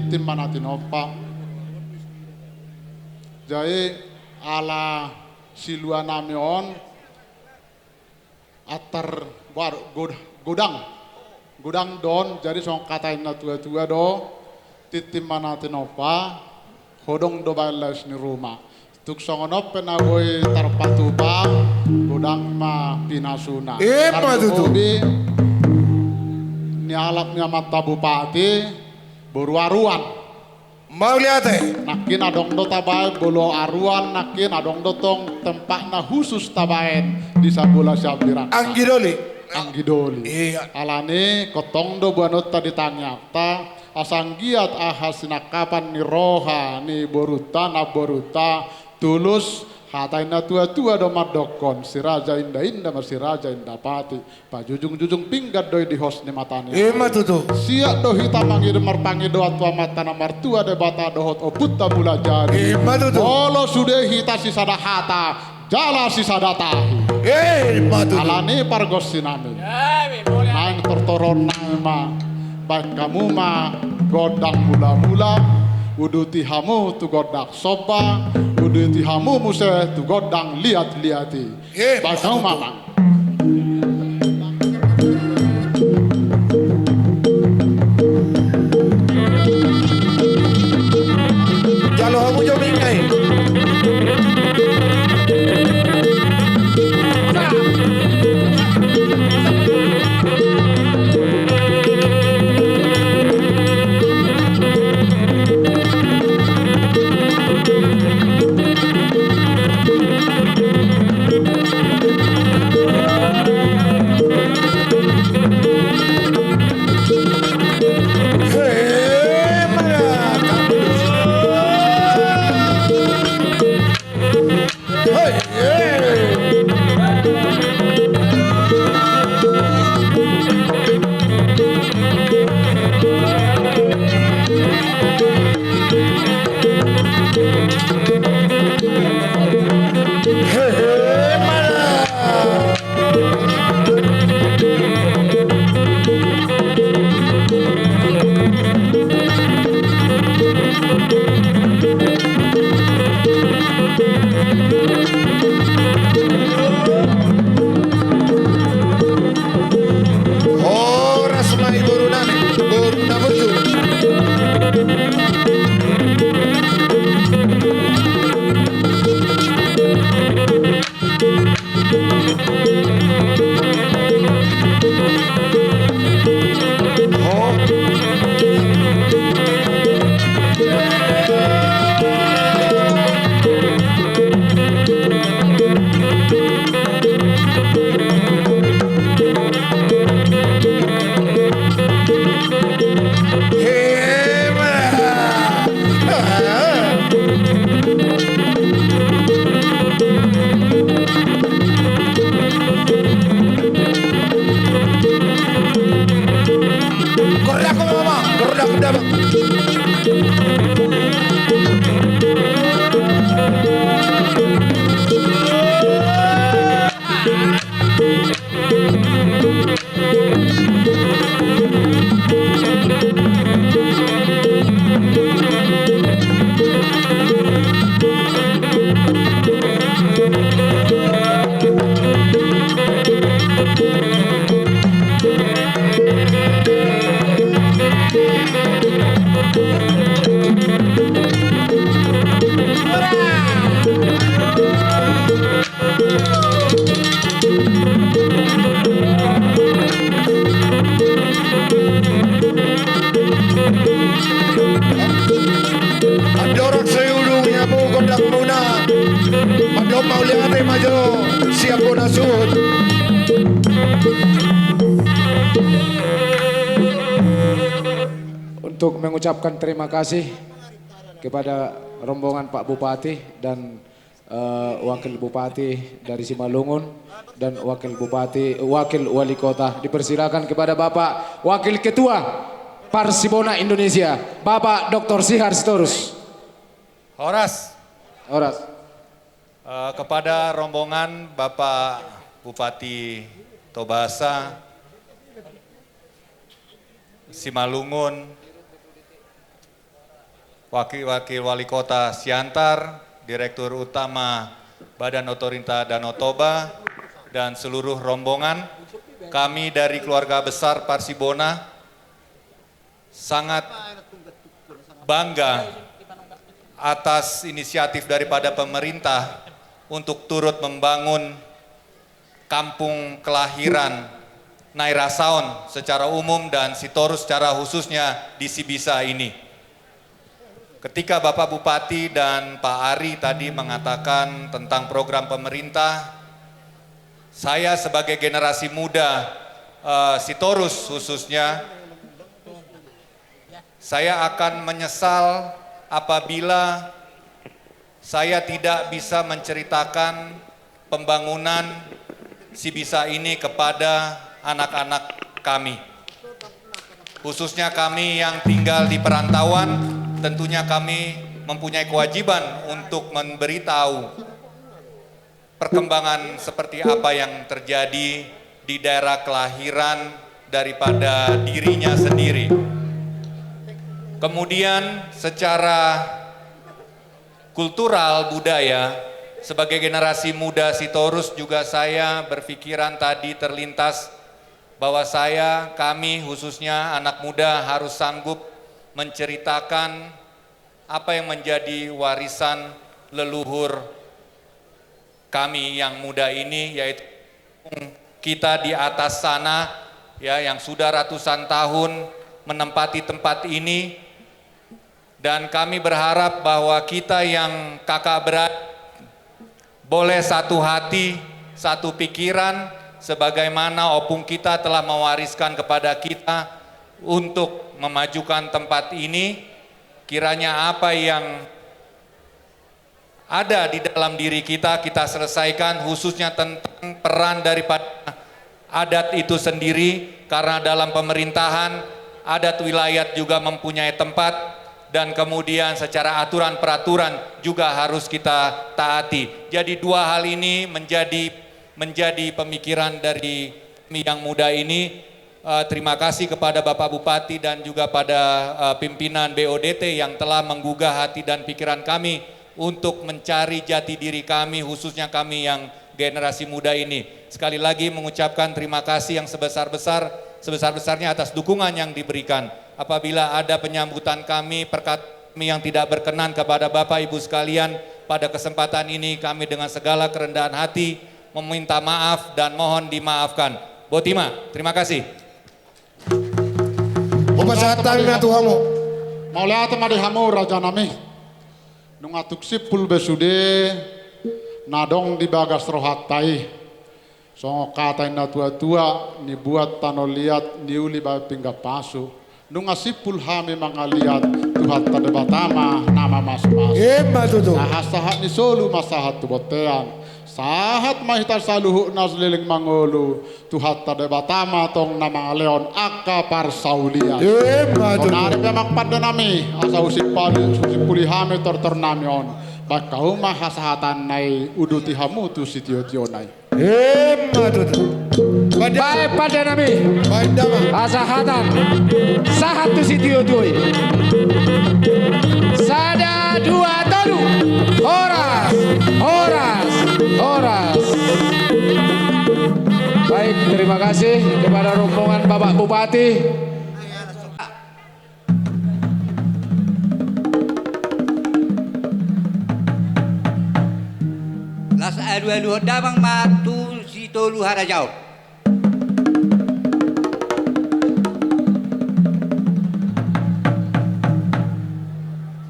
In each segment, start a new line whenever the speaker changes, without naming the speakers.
titim manatinopa. Jadi ala silua namion atar gudang don jadi song katain na tua do titim manatinopa hodong do balas ni rumah tuk songonop penagoy tarpatuba gudang ma pinasuna hobi ni alapnya mata bupati beruaruan
mau lihat
nakin adong do tabai bolo aruan nakin adong do tong tempat na khusus tabaen di sabola syabdirak anggidoli
iya
alane kotong do buanot tadi tanyata asang giat ahas nakapan ni roha ni boruta na boruta tulus hatain na tua do madokon si raja indah masih raja indah pati pajujung pinggat doi di hos ni matani
tuh
siak do hitamangi demar pangi do atua mata na martua de bata dohot oputta mula jadi
tuh
olo sudah hita si sada hata jala si sada tahi
tuh
alani pargos sinami main tortoron nama baik kamu ma godang mula uduti hamu tu godak soba uduti hamu muse tu godang liati baik kamu mamang
jalo kamu joming nih
Untuk mengucapkan terima kasih kepada rombongan Pak Bupati dan Wakil Bupati dari Simalungun dan Wakil Wali Kota. Dipersilakan kepada Bapak Wakil Ketua Parsibona Indonesia, Bapak Dr. Sihar Sitorus.
Horas.
Kepada rombongan Bapak Bupati Tobasa, Simalungun, Wakil-wakil Wali Kota Siantar, Direktur Utama Badan Otorita Danau Toba, dan seluruh rombongan, kami dari keluarga besar Parsibona sangat bangga atas inisiatif daripada pemerintah untuk turut membangun kampung kelahiran Nairasaon secara umum dan Sitorus secara khususnya di Sibisa ini. Ketika Bapak Bupati dan Pak Ari tadi mengatakan tentang program pemerintah, saya sebagai generasi muda Sitorus khususnya, saya akan menyesal apabila saya tidak bisa menceritakan pembangunan Sibisa ini kepada anak-anak kami. Khususnya kami yang tinggal di perantauan, tentunya kami mempunyai kewajiban untuk memberitahu perkembangan seperti apa yang terjadi di daerah kelahiran daripada dirinya sendiri. Kemudian secara kultural budaya, sebagai generasi muda Sitorus juga saya berpikiran tadi terlintas bahwa kami khususnya anak muda harus sanggup menceritakan apa yang menjadi warisan leluhur kami yang muda ini, yaitu kita di atas sana ya, yang sudah ratusan tahun menempati tempat ini, dan kami berharap bahwa kita yang kakak beradik boleh satu hati, satu pikiran, sebagaimana opung kita telah mewariskan kepada kita untuk memajukan tempat ini. Kiranya apa yang ada di dalam diri kita, kita selesaikan, khususnya tentang peran daripada adat itu sendiri, karena dalam pemerintahan adat wilayah juga mempunyai tempat, dan kemudian secara aturan peraturan juga harus kita taati. Jadi dua hal ini menjadi pemikiran dari yang muda ini. Terima kasih kepada Bapak Bupati dan juga pada pimpinan BODT yang telah menggugah hati dan pikiran kami untuk mencari jati diri kami, khususnya kami yang generasi muda ini. Sekali lagi mengucapkan terima kasih yang sebesar-besarnya atas dukungan yang diberikan. Apabila ada penyambutan kami, perkataan yang tidak berkenan kepada Bapak Ibu sekalian, pada kesempatan ini kami dengan segala kerendahan hati meminta maaf dan mohon dimaafkan. Botima, terima kasih.
Pemesatan na tuhamu.
Maulaya temadi hamu raja nami. Nungatuk sipul besude nadong di bagas rohatai. Songo katain na tua-tua ni buat tano liat ni uli ba pingga pasu. Nungasipul hami mangaliat Tuhan tade batama nama mas-mas.
Tutu.
Sahat ni solu masahat tu botean. Sahat mahitar saluhu nazliling mangolu Tuhan tade batama tong nama leon aka parsaulian. Onari memang pada nami asa usipuli hami tortornamion. Bakau mahasahatan nai uduti hamu tu sitio-tio nai.
Tutu.
Baik pada nami asahatan sahat tu sitio tuoi. Sada dua tolu horas. Baik, terima kasih kepada rombongan Bapak Bupati.
Las adu damang matu si tolu harajau.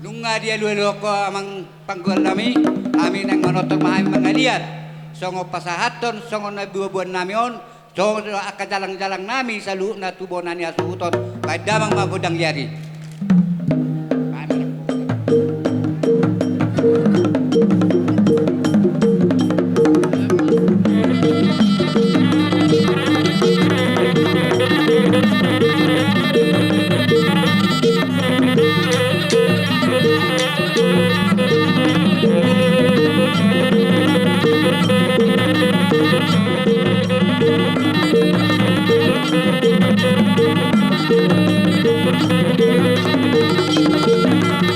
Nunga dia lu ko amang panggul nami, amin yang manotor mahal mengaliat. Songo pasahaton, songo na buah-buah namion, songo akan jalang-jalang nami salu na tubonani asuhuton, kay damang mabudang yari.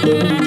Thank you.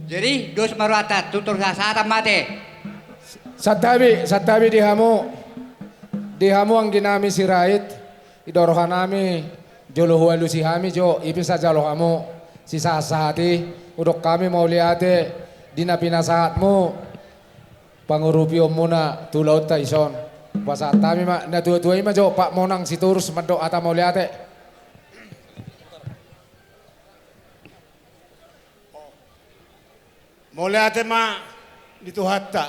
Jadi dos marwata tutur sasara mate.
Satabi dihamu ang ginami si Rait, idorohan nami, jolohualu si hami jo, ipisa jalohamu, si sasati, udok kami mau liate, dinapinasahat mo, pangurupyo mo na tulaw ta ison. Basa tami ma, natutuay ma jo, pak monang si turus mado ata mau liate.
Mula ate ma dito hatta.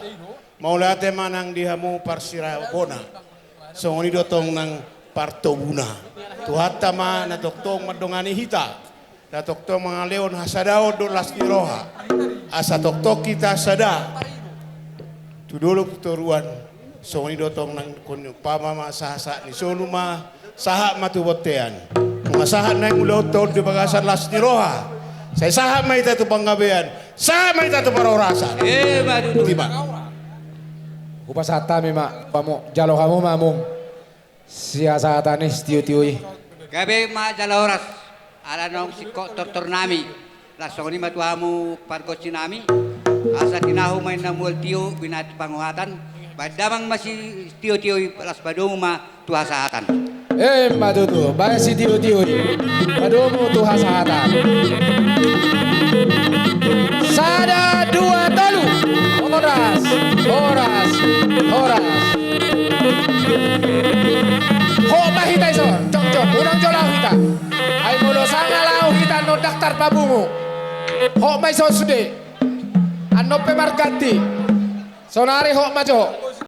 Mula ate ma nang dihamu parsira bona. So ngoni dotong nang partobuna. Tuhatta ma na toktong madongani hita. Na toktong mga leon hasadao do las roha. Asa toktok kita sada. Tudulog turuan. So ngoni dotong nang kunyo pamama sahasa ni soluma saha matubotean. Mga saha na yung ulot di bagasan las roha. Saya saha may tato panggabean. Saha may tato para orasan.
Madudu.
Tiba.
Upasata mi ma, pamo, jalo kamu mamong, siya tanis tiyo-tiyoy.
Gabi ma jala oras. Ala nong siko tortor nami. Lasong ni matuamu pargosi nami. Asa tinahu may namuel tiyo binati panguhatan. Padamang masih tio-tio pelas badoma tuha sahatan.
Matutu, bae si tiu-tiu. Padomu tuha sahatan. Sada dua tolu. Horas, horas, horas. Ho mahita iso, cok unang jolau hita. Ay mulo sanga lau hita no daftar pabungu. Ho mai so sude. Ano pe margati. Sonari ho majo.